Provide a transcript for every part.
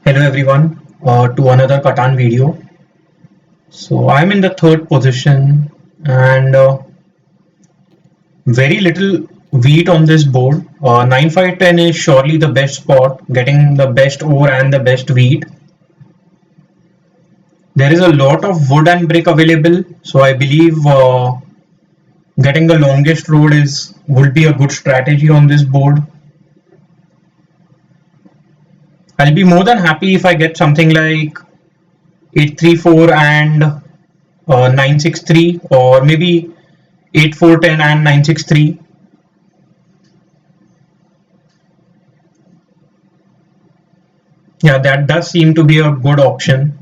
Hello everyone to another Catan video. So I'm in the third position and very little wheat on this board. 9-5-10 is surely the best spot, getting the best ore and the best wheat. There is a lot of wood and brick available, so I believe getting the longest road would be a good strategy on this board. I'll be more than happy if I get something like 8-3-4 and 9-6-3, or maybe 8-4-10 and 9-6-3. Yeah, that does seem to be a good option.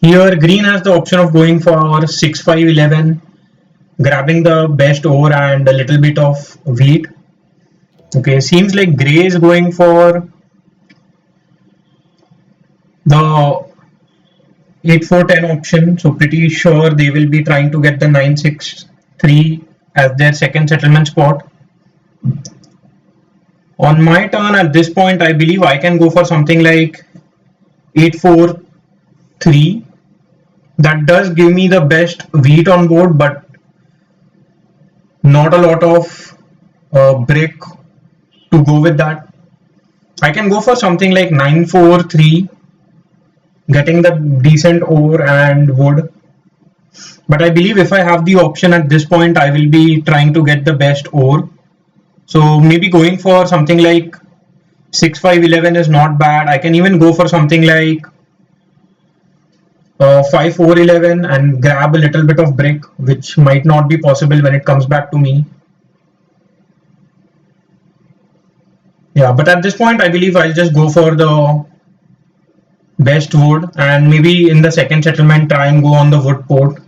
Here green has the option of going for 6-5-11, grabbing the best ore and a little bit of wheat. Okay, seems like gray is going for the 8-4-10 option, so pretty sure they will be trying to get the 9-6-3 as their second settlement spot. On my turn at this point, I believe I can go for something like 8-4-3. That does give me the best wheat on board, but not a lot of brick to go with that. I can go for something like 9-4-3, getting the decent ore and wood. But I believe if I have the option at this point, I will be trying to get the best ore. So maybe going for something like 6-5-11 is not bad. I can even go for something like 5-4-11 and grab a little bit of brick, which might not be possible when it comes back to me. Yeah, but at this point, I believe I'll just go for the best wood and maybe in the second settlement try and go on the wood port.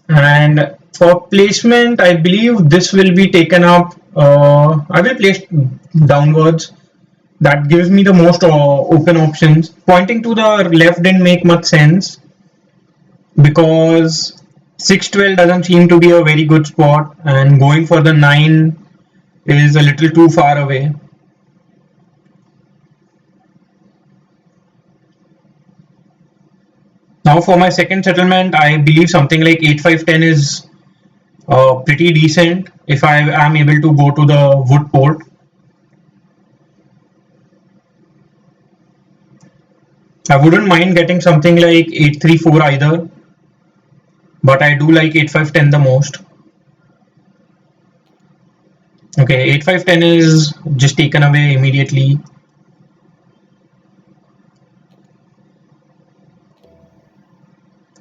And for placement, I believe this will be taken up. I will place downwards. That gives me the most open options. Pointing to the left didn't make much sense because 6-12 doesn't seem to be a very good spot, and going for the 9 is a little too far away. Now for my second settlement, I believe something like 8-5-10 is pretty decent if I am able to go to the wood port. I wouldn't mind getting something like 8-3-4 either, but I do like 8-5-10 the most. Okay, 8-5-10 is just taken away immediately.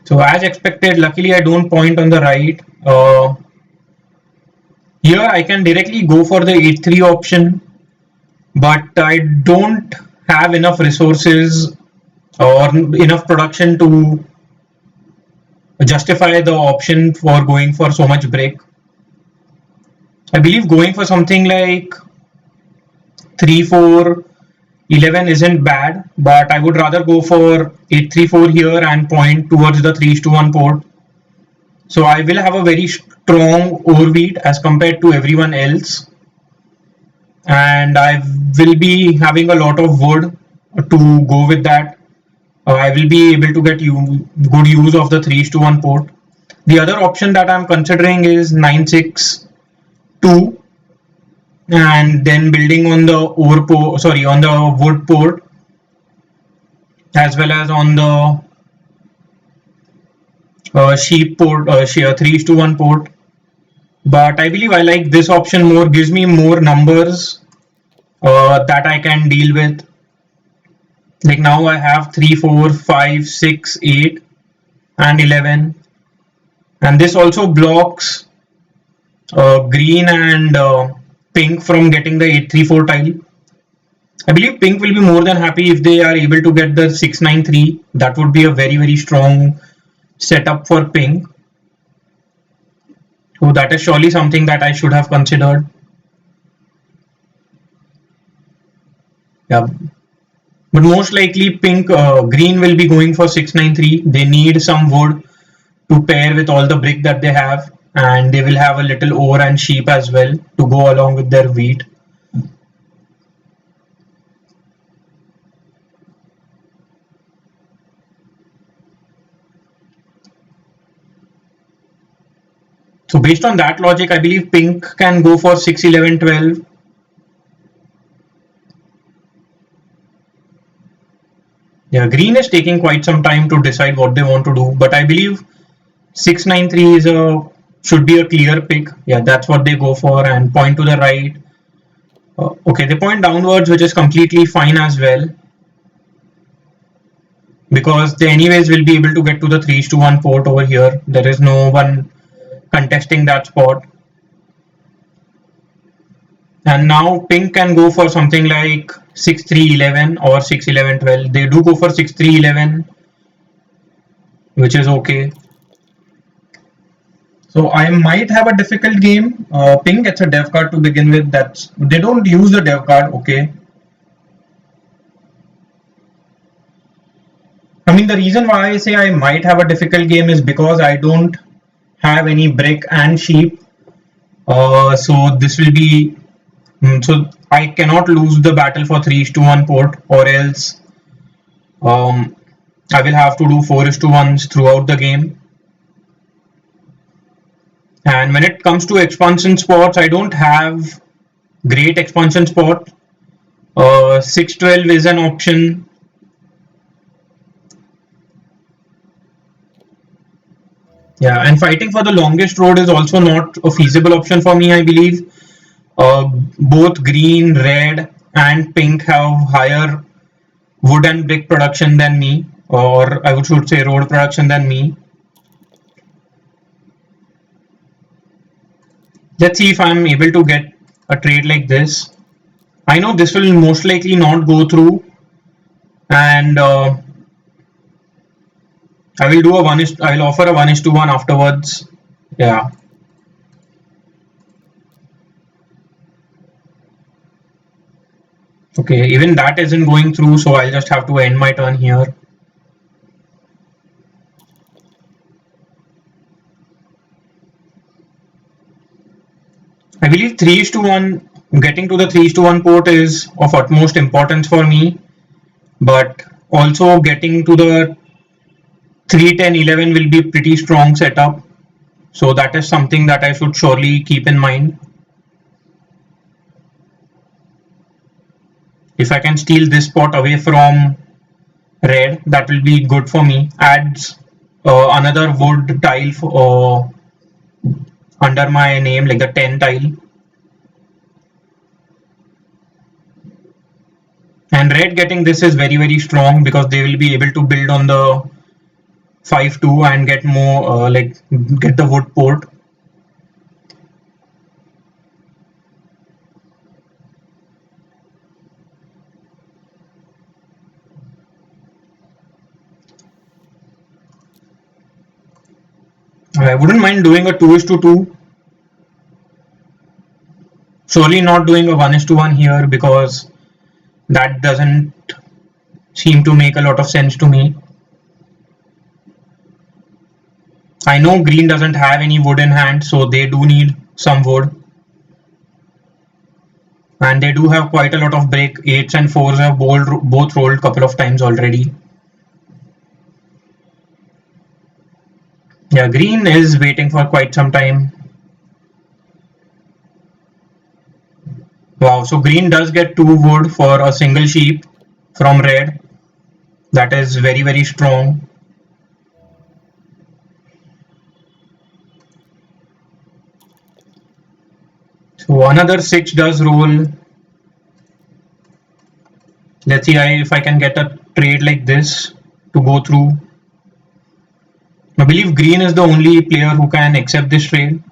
So as expected, luckily I don't point on the right. Here I can directly go for the 8-3 option, but I don't have enough resources or enough production to justify the option for going for so much brick. I believe going for something like 3-4-11 isn't bad, but I would rather go for 8-3-4 here and point towards the 3:1 port. So I will have a very strong ore wheat as compared to everyone else, and I will be having a lot of wood to go with that. I will be able to get good use of the 3:1 port. The other option that I'm considering is 9-6-2, and then building on the on the wood port, as well as on the sheep port, 3:1 port. But I believe I like this option more, gives me more numbers that I can deal with. Like now I have 3, 4, 5, 6, 8 and 11, and this also blocks green and pink from getting the 8-3-4 tile. I believe pink will be more than happy if they are able to get the 6-9-3. That would be a very strong setup for pink. So that is surely something that I should have considered. Yeah. But most likely green will be going for 6-9-3. They need some wood to pair with all the brick that they have, and they will have a little ore and sheep as well to go along with their wheat. So based on that logic, I believe pink can go for 6, 11, 12. Yeah, green is taking quite some time to decide what they want to do, but I believe 693 should be a clear pick. Yeah, that's what they go for, and point to the right. Okay, they point downwards, which is completely fine as well, because they anyways will be able to get to the 3:1 port over here. There is no one contesting that spot. And now pink can go for something like 6-3-11 or 6-11-12. They do go for 6-3-11, which is okay. So I might have a difficult game. Pink gets a dev card to begin with. They don't use the dev card. Okay. I mean, the reason why I say I might have a difficult game is because I don't have any brick and sheep. So this will be so I cannot lose the battle for 3:1 port, or else um, I will have to do 4:1s throughout the game. And when it comes to expansion spots, I don't have great expansion spot. 6-12 is an option. Yeah, and fighting for the longest road is also not a feasible option for me, I believe. Both green, red, and pink have higher wood and brick production than me, or I should say road production than me. Let's see if I'm able to get a trade like this. I know this will most likely not go through, and I will do a I will offer a 1:1 afterwards. Yeah. Okay, even that isn't going through, so I'll just have to end my turn here. I believe 3:1, getting to the 3:1 port is of utmost importance for me, but also getting to the 3-10-11 will be pretty strong setup. So that is something that I should surely keep in mind. If I can steal this spot away from red, that will be good for me. Adds another wood tile under my name, like the 10 tile. And red getting this is very, very strong because they will be able to build on the 5-2 and get more, get the wood port. I wouldn't mind doing a 2:2. Surely not doing a 1:1 here because that doesn't seem to make a lot of sense to me. I know green doesn't have any wood in hand, so they do need some wood. And they do have quite a lot of brick. 8s and 4s have both rolled a couple of times already. Yeah, green is waiting for quite some time. Wow, so green does get 2 wood for a single sheep from red. That is very, very strong. So another 6 does roll. Let's see if I can get a trade like this to go through. I believe green is the only player who can accept this trade.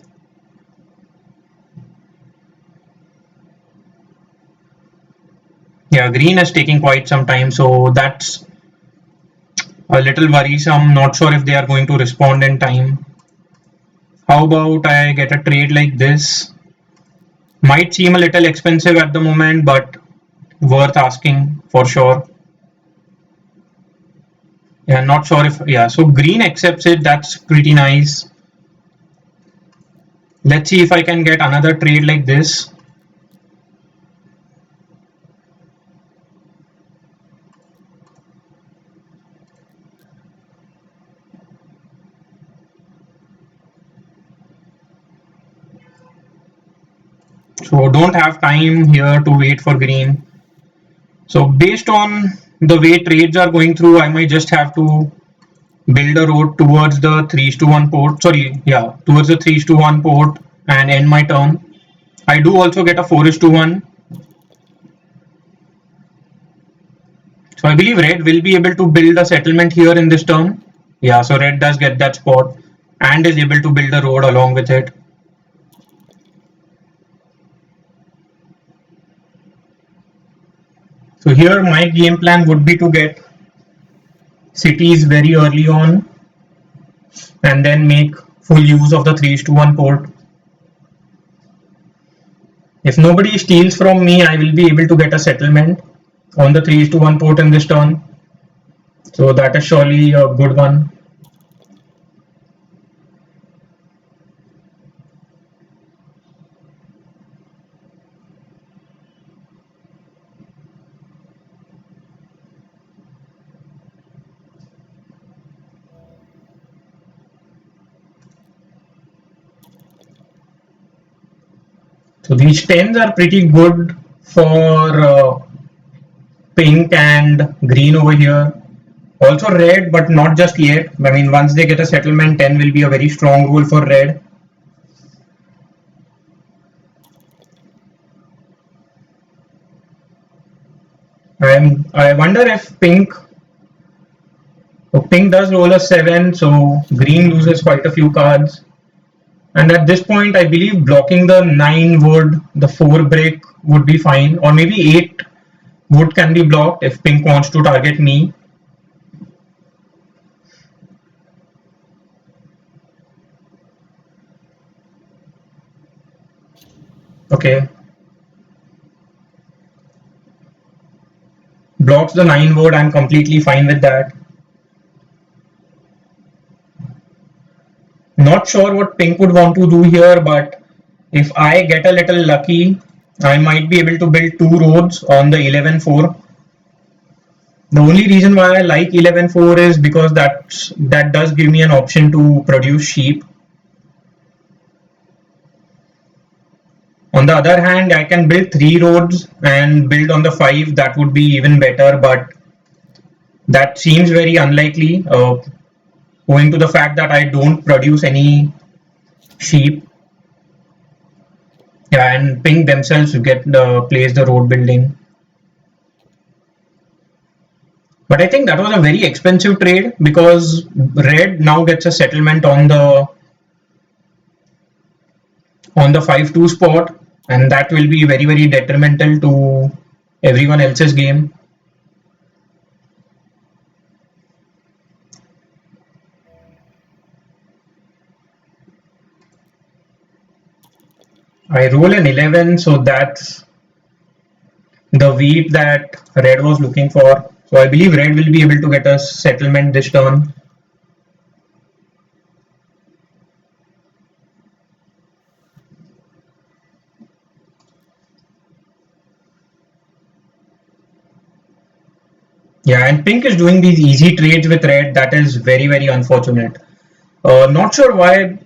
Yeah, green is taking quite some time, so that's a little worrisome. Not sure if they are going to respond in time. How about I get a trade like this? Might seem a little expensive at the moment, but worth asking for sure. Yeah, not sure if, yeah, so green accepts it. That's pretty nice. Let's see if I can get another trade like this. So don't have time here to wait for green. So based on the way trades are going through, I might just have to build a road towards the 3:1 port. Sorry, yeah, towards the 3:1 port and end my turn. I do also get a 4:1. So I believe red will be able to build a settlement here in this turn. Yeah, so red does get that spot and is able to build a road along with it. So here my game plan would be to get cities very early on and then make full use of the 3:1 port. If nobody steals from me, I will be able to get a settlement on the 3:1 port in this turn. So that is surely a good one. So these 10s are pretty good for pink and green over here. Also red, but not just yet. I mean, once they get a settlement, 10 will be a very strong rule for red. I wonder if pink does roll a 7, so green loses quite a few cards. And at this point, I believe blocking the 9 wood, the 4 brick would be fine, or maybe 8 wood can be blocked if pink wants to target me. Okay. Blocks the 9 wood, I'm completely fine with that. Not sure what pink would want to do here, but if I get a little lucky, I might be able to build 2 roads on the 11-4. The only reason why I like 11-4 is because that does give me an option to produce sheep. On the other hand, I can build 3 roads and build on the 5. That would be even better, but that seems very unlikely owing to the fact that I don't produce any sheep. Yeah, and pink themselves get place the road building. But I think that was a very expensive trade because red now gets a settlement on the 5-2 spot, and that will be very, very detrimental to everyone else's game. I roll an 11, so that's the wheat that red was looking for. So I believe red will be able to get a settlement this turn. Yeah, and pink is doing these easy trades with red. That is very, very unfortunate. Not sure why.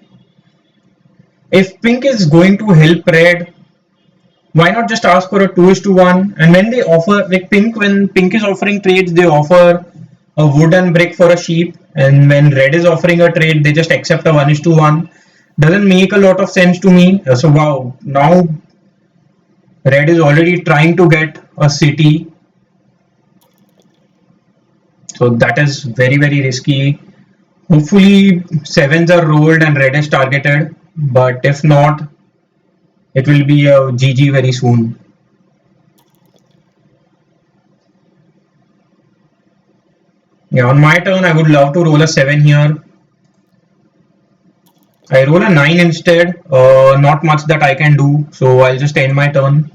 If pink is going to help red, why not just ask for a 2:1? And when they offer, like pink, when pink is offering trades, they offer a wooden brick for a sheep. And when red is offering a trade, they just accept a 1:1. Doesn't make a lot of sense to me. So wow, now red is already trying to get a city. So that is very, very risky. Hopefully sevens are rolled and red is targeted. But if not, it will be a GG very soon. Yeah, on my turn, I would love to roll a 7 here. I roll a 9 instead. Not much that I can do, so I'll just end my turn.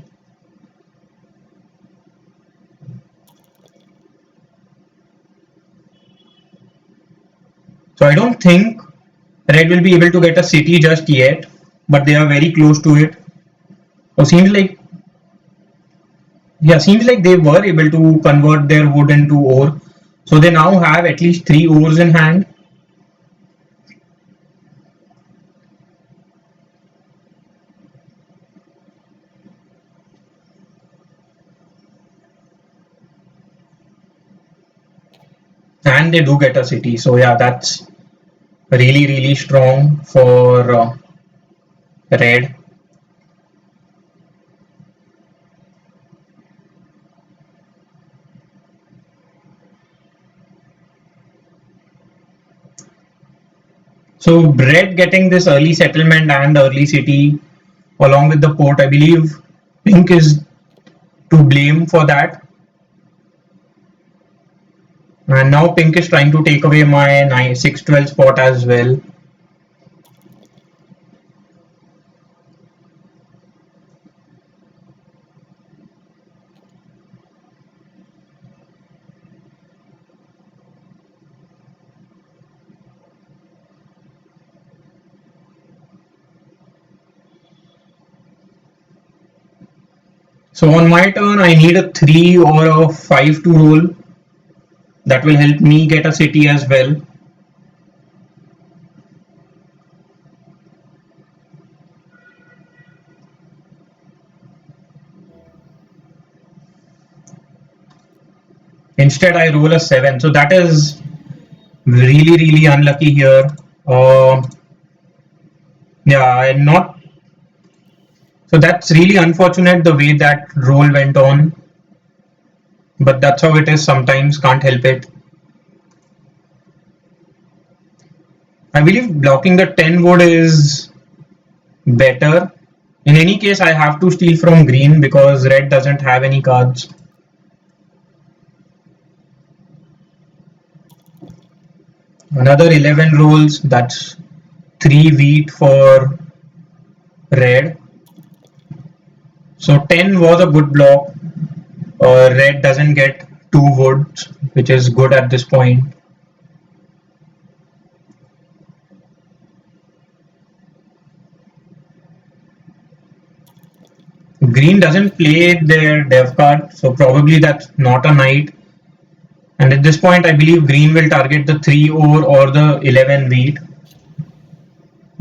So I don't think red will be able to get a city just yet, but they are very close to it. So seems like they were able to convert their wood into ore. So they now have at least 3 ores in hand. and they do get a city. So yeah, that's really strong for red. So red getting this early settlement and early city along with the port, I believe pink is to blame for that. And now pink is trying to take away my 6-12 spot as well. So on my turn, I need a 3 or a 5 to roll. That will help me get a city as well. Instead, I roll a 7. So that is really unlucky here. Yeah, I'm not. So that's really unfortunate the way that roll went on. But that's how it is sometimes, can't help it. I believe blocking the 10 wood is better. In any case, I have to steal from green because red doesn't have any cards. Another 11 rolls, that's 3 wheat for red. So 10 was a good block. Red doesn't get 2 woods, which is good at this point. Green doesn't play their dev card, so probably that's not a knight. And at this point, I believe green will target the 3 ore or the 11 wheat.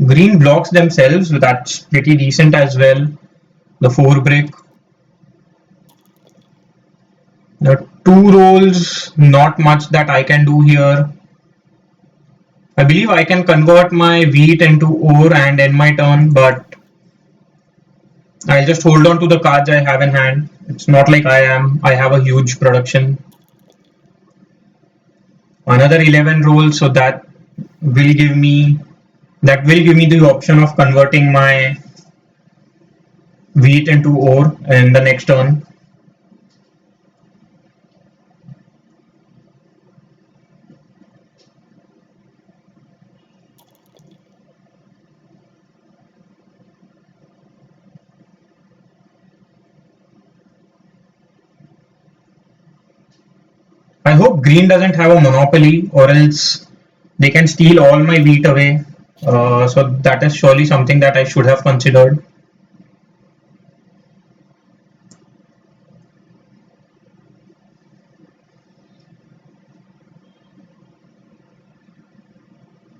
Green blocks themselves, that's pretty decent as well. The 4 brick. The 2 rolls, not much that I can do here. I believe I can convert my wheat into ore and end my turn, but I'll just hold on to the cards I have in hand. It's not like I have a huge production. Another 11 rolls, so that will give me the option of converting my wheat into ore in the next turn. I hope green doesn't have a monopoly, or else they can steal all my wheat away. So that is surely something that I should have considered.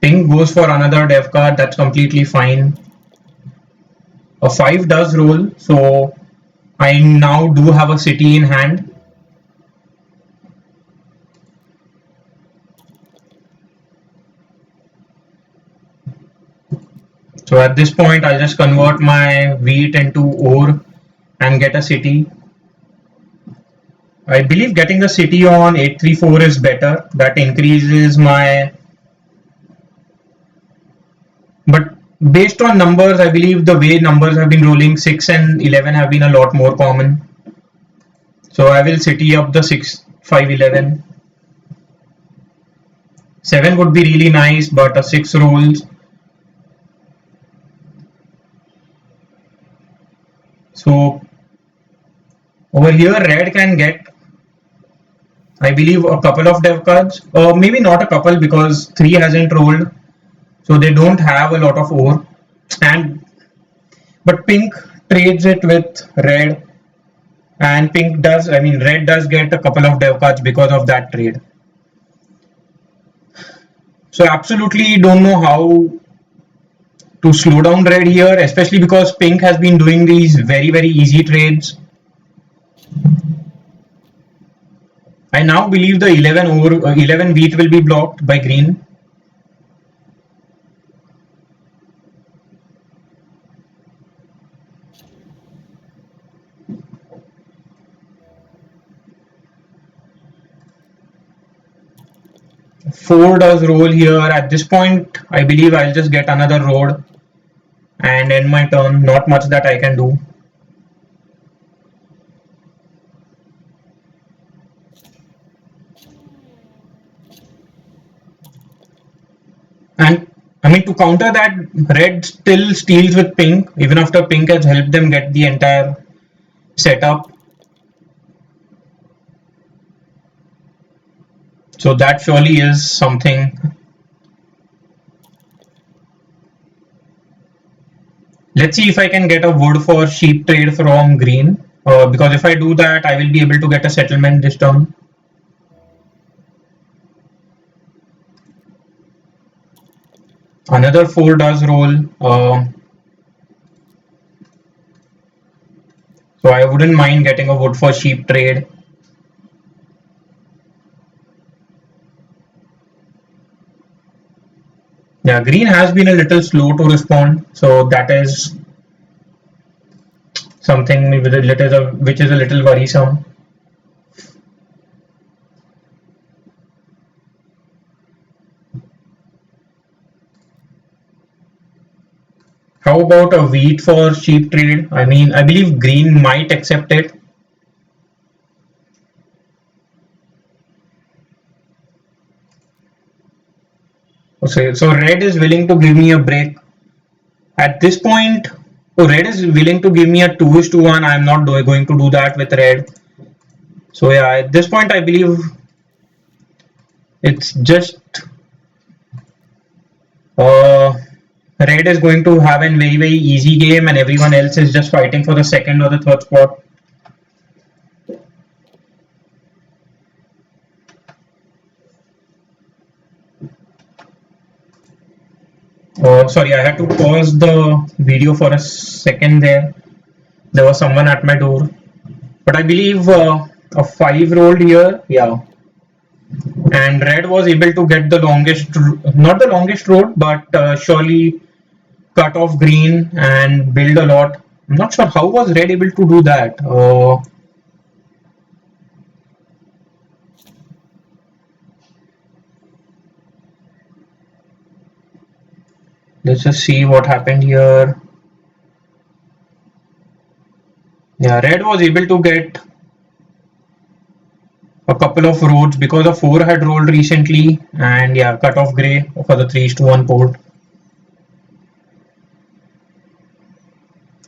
Pink goes for another dev card, that's completely fine. A 5 does roll, so I now do have a city in hand. So at this point, I'll just convert my wheat into ore and get a city. I believe getting the city on 834 is better. That increases my. But based on numbers, I believe the way numbers have been rolling, 6 and 11 have been a lot more common. So I will city up the 6, 5, 11. 7 would be really nice, but a 6 rolls. So over here, red can get, I believe, a couple of dev cards, or maybe not a couple because 3 hasn't rolled, so they don't have a lot of ore. But pink trades it with red, and red does get a couple of dev cards because of that trade. So absolutely don't know how to slow down red here, especially because pink has been doing these very easy trades. I now believe the 11 wheat will be blocked by green. Four does roll here. At this point, I believe I'll just get another road and end my turn. Not much that I can do. And I mean, to counter that, red still steals with pink, even after pink has helped them get the entire setup. So that surely is something. Let's see if I can get a wood for sheep trade from green. Because if I do that, I will be able to get a settlement this turn. Another 4 does roll. So I wouldn't mind getting a wood for sheep trade. Yeah, green has been a little slow to respond, so that is something which is a little worrisome. How about a wheat for sheep trade? I mean, I believe green might accept it. So red is willing to give me a break. At this point, so red is willing to give me a 2:1. I'm not going to do that with red. So yeah, at this point, I believe it's just red is going to have a very easy game, and everyone else is just fighting for the second or the third spot. Sorry, I had to pause the video for a second there. There was someone at my door. But I believe a 5 rolled here. Yeah. And red was able to get the longest, not the longest road, but surely cut off green and build a lot. I'm not sure how was red able to do that. Let's just see what happened here. Yeah, red was able to get a couple of roads because a 4 had rolled recently, and yeah, cut off gray for the 3:1 port.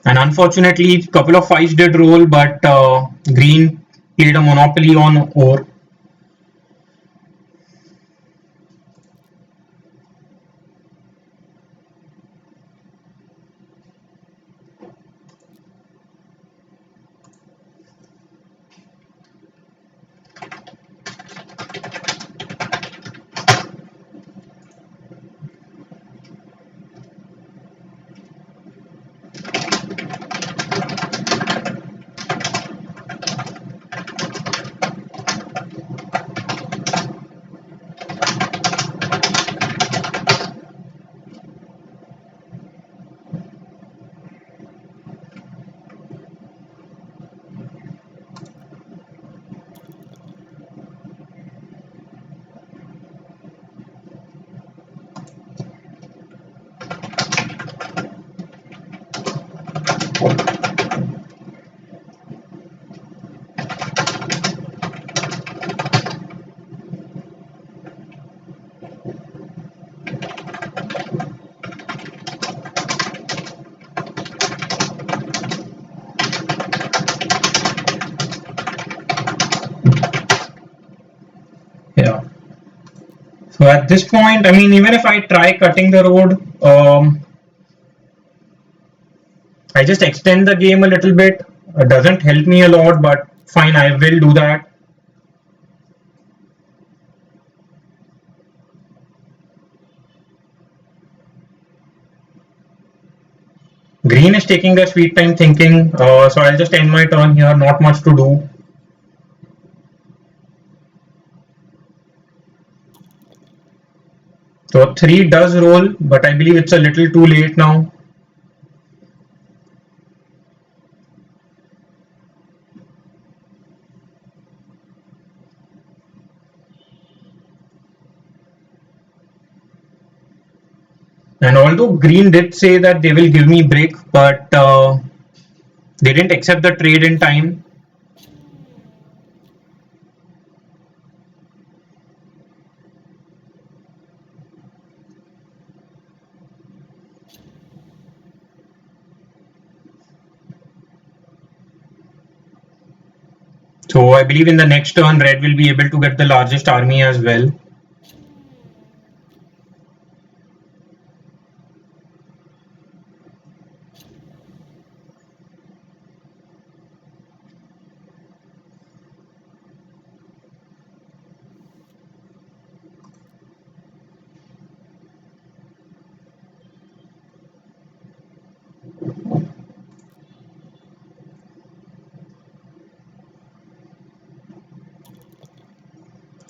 And unfortunately, a couple of 5s did roll, but green played a monopoly on ore. Yeah. So at this point, I mean, even if I try cutting the road, I just extend the game a little bit. It doesn't help me a lot, but fine, I will do that. Green is taking their sweet time thinking, so I'll just end my turn here. Not much to do. So 3 does roll, but I believe it's a little too late now. And although green did say that they will give me brick, but they didn't accept the trade in time. So I believe in the next turn, red will be able to get the largest army as well.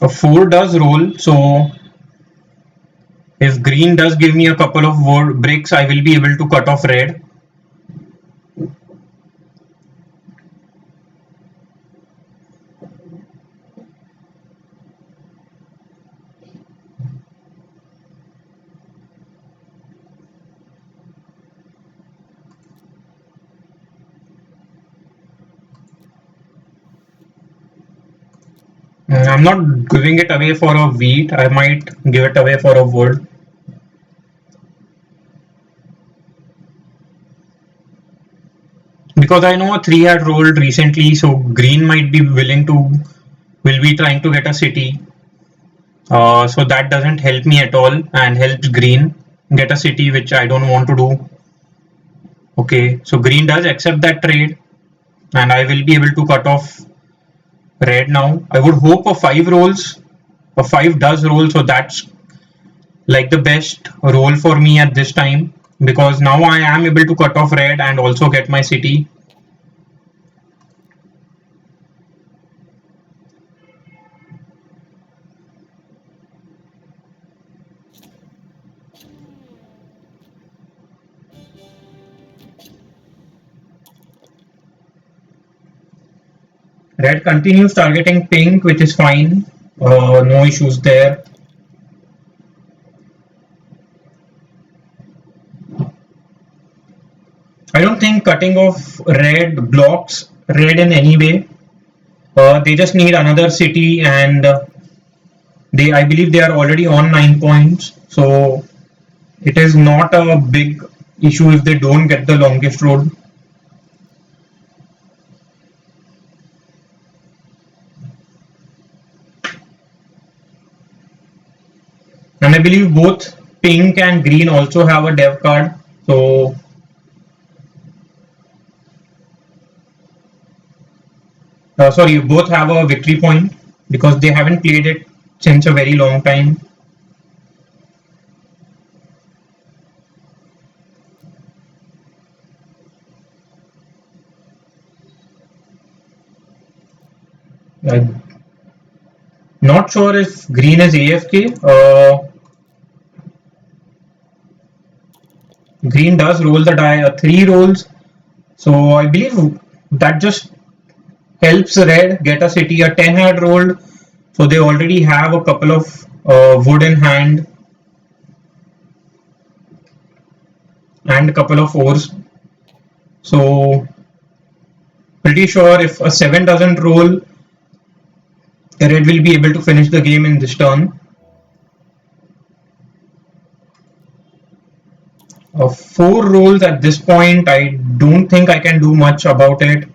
A 4 does roll, so if green does give me a couple of bricks, I will be able to cut off red. I'm not giving it away for a wheat. I might give it away for a wood. Because I know a 3 had rolled recently, so green might be will be trying to get a city. So that doesn't help me at all and helps green get a city, which I don't want to do. Okay, so green does accept that trade and I will be able to cut off red now. I would hope a 5 rolls. A 5 does roll, so that's like the best roll for me at this time because now I am able to cut off red and also get my city. Red continues targeting pink, which is fine. No issues there. I don't think cutting off red blocks red in any way. They just need another city and I believe they are already on 9 points. So it is not a big issue if they don't get the longest road. And I believe both pink and green also have a dev card. So sorry, both have a victory point because they haven't played it since a very long time. I'm not sure if green is AFK. Green does roll the die, 3 rolls. So I believe that just helps red get a city. A 10 had rolled, so they already have a couple of wood in hand and a couple of ores. So pretty sure if a 7 doesn't roll, red will be able to finish the game in this turn. 4 rolls at this point, I don't think I can do much about it.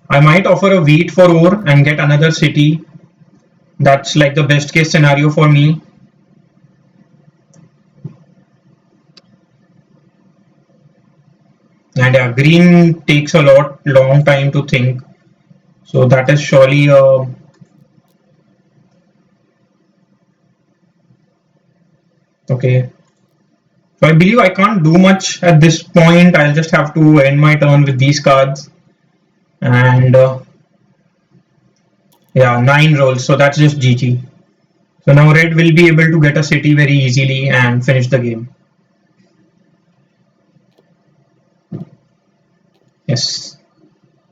I might offer a wheat for ore and get another city. That's like the best case scenario for me. And green takes a long time to think. So that is surely okay. So I believe I can't do much at this point. I'll just have to end my turn with these cards. And yeah, 9 rolls. So that's just GG. So now red will be able to get a city very easily and finish the game. Yes,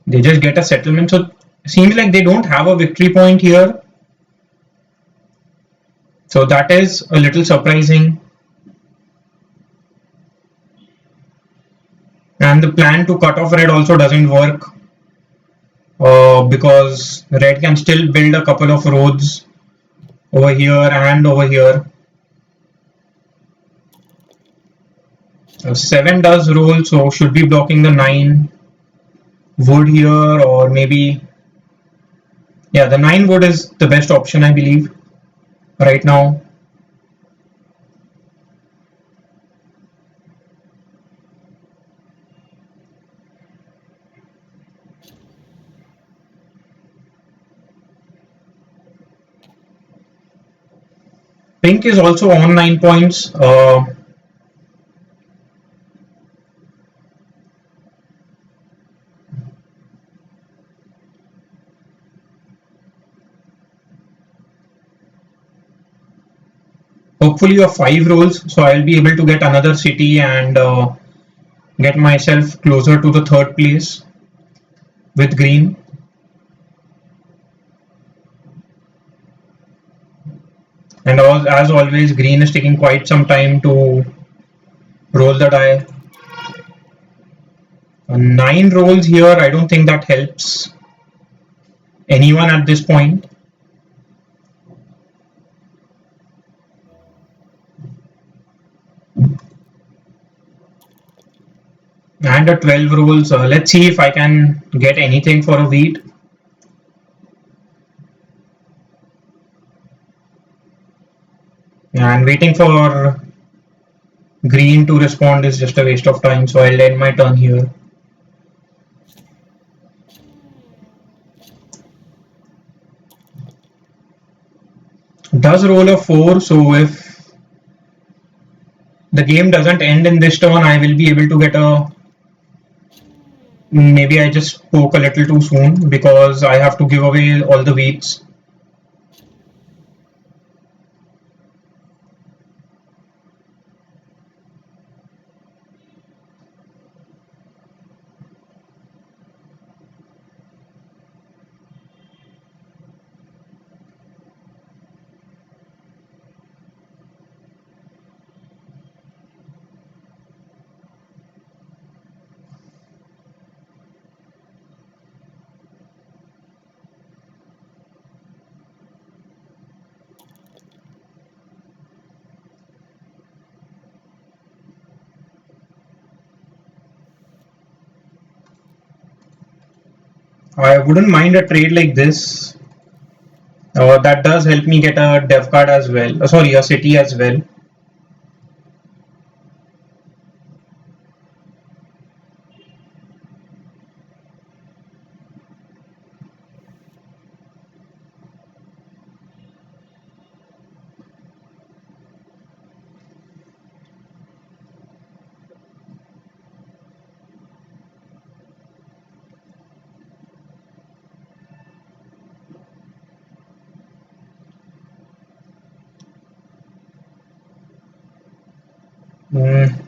they just get a settlement. So it seems like they don't have a victory point here. So that is a little surprising. And the plan to cut off red also doesn't work because red can still build a couple of roads over here and over here. 7 does roll, so should be blocking the 9 wood here, or maybe, yeah, the 9 wood is the best option, I believe, right now. Pink is also on 9 points. Hopefully a 5 rolls, so I'll be able to get another city and get myself closer to the 3rd place with green. And as always, green is taking quite some time to roll the die. 9 rolls here, I don't think that helps anyone at this point. And a 12 rolls. Let's see if I can get anything for a wheat. And waiting for green to respond is just a waste of time, so I'll end my turn here. Does roll a 4, so if the game doesn't end in this turn, I will be able to get a... Maybe I just spoke a little too soon because I have to give away all the wheats. I wouldn't mind a trade like this. That does help me get a dev card as well. Sorry, a city as well.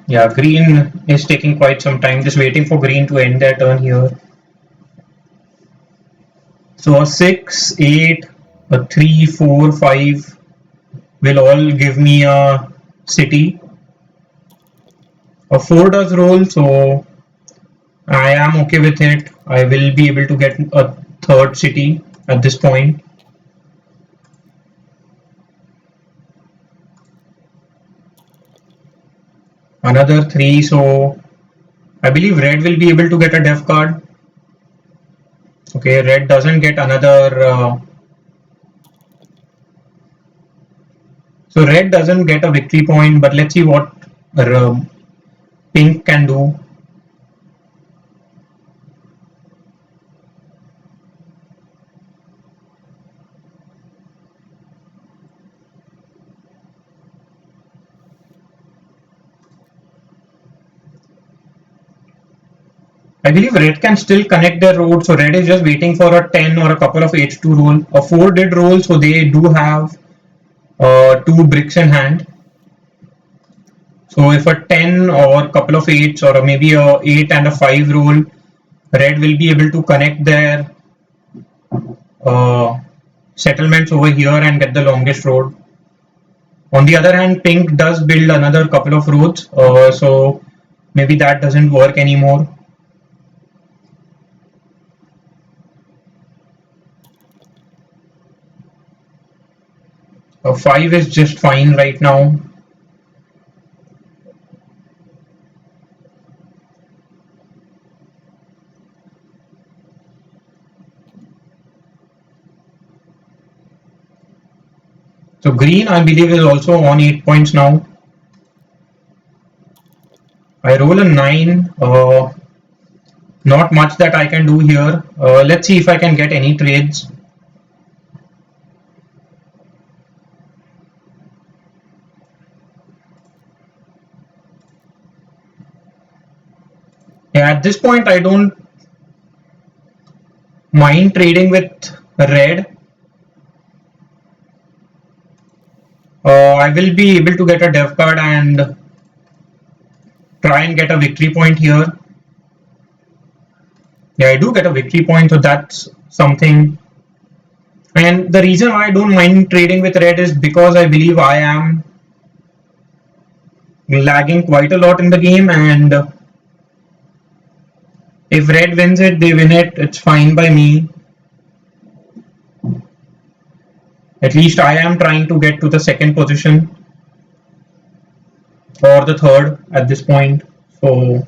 Yeah, green is taking quite some time, just waiting for green to end their turn here. So a 6, 8, a 3, 4, 5 will all give me a city. A 4 does roll, so I am okay with it. I will be able to get a 3rd city at this point. Another 3, so I believe red will be able to get a dev card. Okay, red doesn't get another... so red doesn't get a victory point, but let's see what pink can do. I believe red can still connect their road, so red is just waiting for a 10 or a couple of H2 roll. A 4 did roll, so they do have two bricks in hand. So if a 10 or couple of 8s or maybe a 8 and a 5 roll, red will be able to connect their uh, settlements over here and get the longest road. On the other hand, pink does build another couple of roads, so maybe that doesn't work anymore. A 5 is just fine right now. So green, I believe, is also on 8 points now. I roll a 9. Not much that I can do here. Let's see if I can get any trades. Yeah, at this point, I don't mind trading with red. I will be able to get a dev card and try and get a victory point here. Yeah, I do get a victory point, so that's something. And the reason why I don't mind trading with red is because I believe I am lagging quite a lot in the game, and if red wins it, they win it. It's fine by me. At least I am trying to get to the second position or the third at this point. So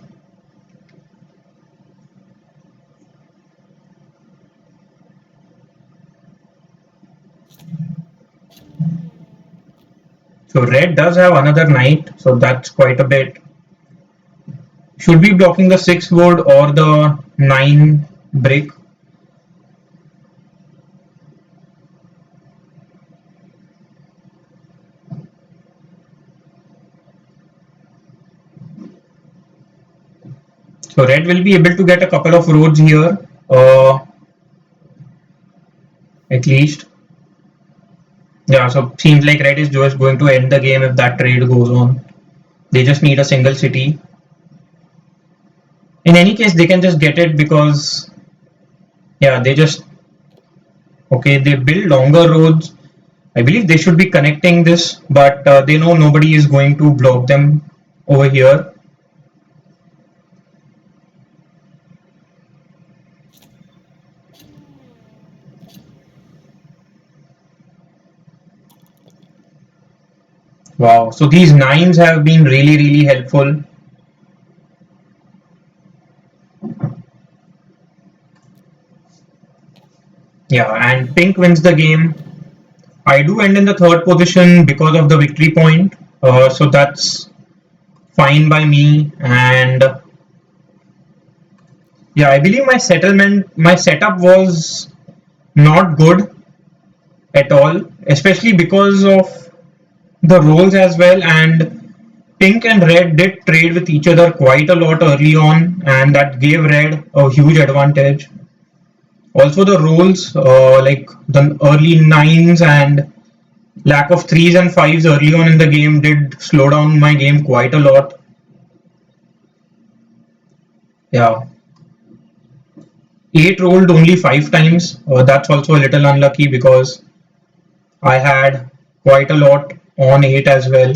red does have another knight, so that's quite a bit. Should be blocking the 6 wood or the 9 brick. So red will be able to get a couple of roads here, at least. Yeah, so seems like red is just going to end the game if that trade goes on. They just need a single city. In any case, they can just get it because, yeah, they just, okay, they build longer roads. I believe they should be connecting this, but they know nobody is going to block them over here. Wow, so these 9s have been really, really helpful. Yeah, and pink wins the game. I do end in the third position because of the victory point, so that's fine by me. And yeah, I believe my setup was not good at all, especially because of the roles as well. And pink and red did trade with each other quite a lot early on, and that gave red a huge advantage. Also, the roles like the early 9s and lack of 3s and 5s early on in the game did slow down my game quite a lot. Yeah. 8 rolled only 5 times. That's also a little unlucky because I had quite a lot on 8 as well.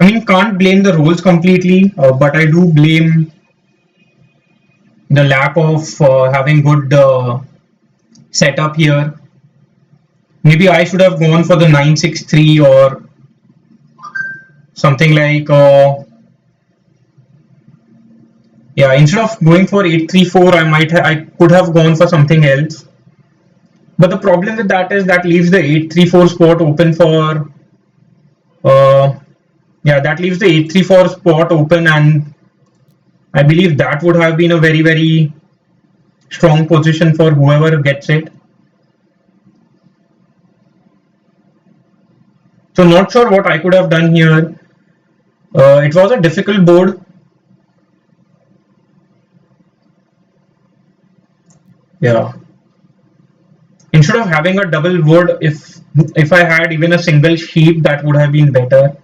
I mean, can't blame the rolls completely, but I do blame the lack of having good setup here. Maybe I should have gone for the 963 or something like, yeah, instead of going for 834, I could have gone for something else. But the problem with that is that leaves the 834 spot open for, uh, yeah, that leaves the 834 spot open, and I believe that would have been a very, very strong position for whoever gets it. So not sure what I could have done here. It was a difficult board. Yeah. Instead of having a double wood, if I had even a single sheep, that would have been better.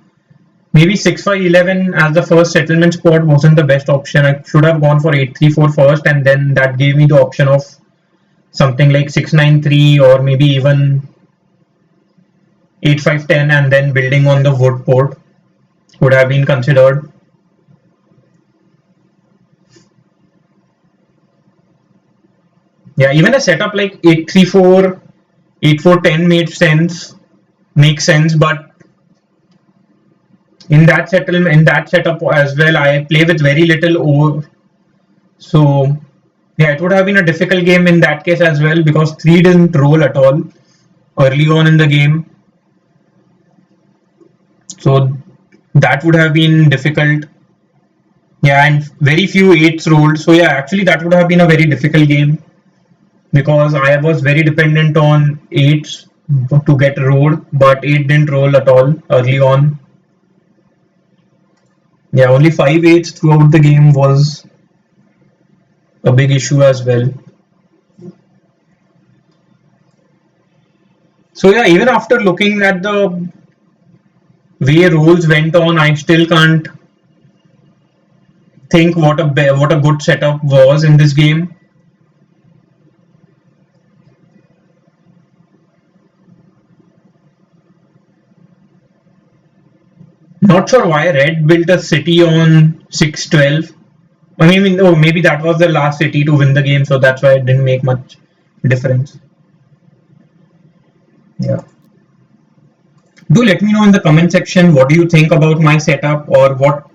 Maybe 6-5-11 as the first settlement spot wasn't the best option. I should have gone for 8-3-4 first, and then that gave me the option of something like 6-9-3 or maybe even 8-5-10, and then building on the wood port would have been considered. Yeah, even a setup like 8-3-4, 8-4-10 makes sense, but in that setup as well, I play with very little over. So yeah, it would have been a difficult game in that case as well, because 3 didn't roll at all early on in the game. So that would have been difficult. Yeah, and very few 8s rolled. So yeah, actually that would have been a very difficult game, because I was very dependent on 8s to get rolled, but 8 didn't roll at all early on. Yeah, only 5 8s throughout the game was a big issue as well. So yeah, even after looking at the way rolls went on, I still can't think what a good setup was in this game. Not sure why Red built a city on 6-12. I mean, oh, maybe that was the last city to win the game, so that's why it didn't make much difference. Yeah. Do let me know in the comment section what do you think about my setup, or what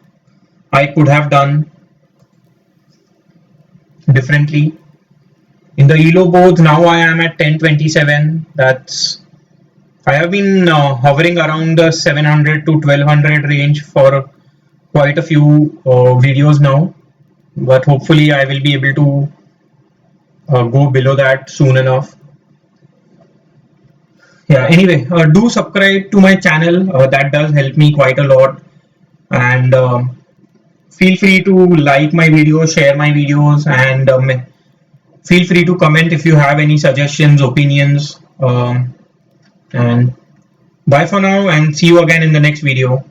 I could have done differently. In the ELO boards, now I am at 1027. That's I have been hovering around the 700 to 1200 range for quite a few videos now, but hopefully I will be able to go below that soon enough. Yeah, anyway, do subscribe to my channel. That does help me quite a lot. And feel free to like my videos, share my videos, and feel free to comment if you have any suggestions, opinions. And bye for now, and see you again in the next video.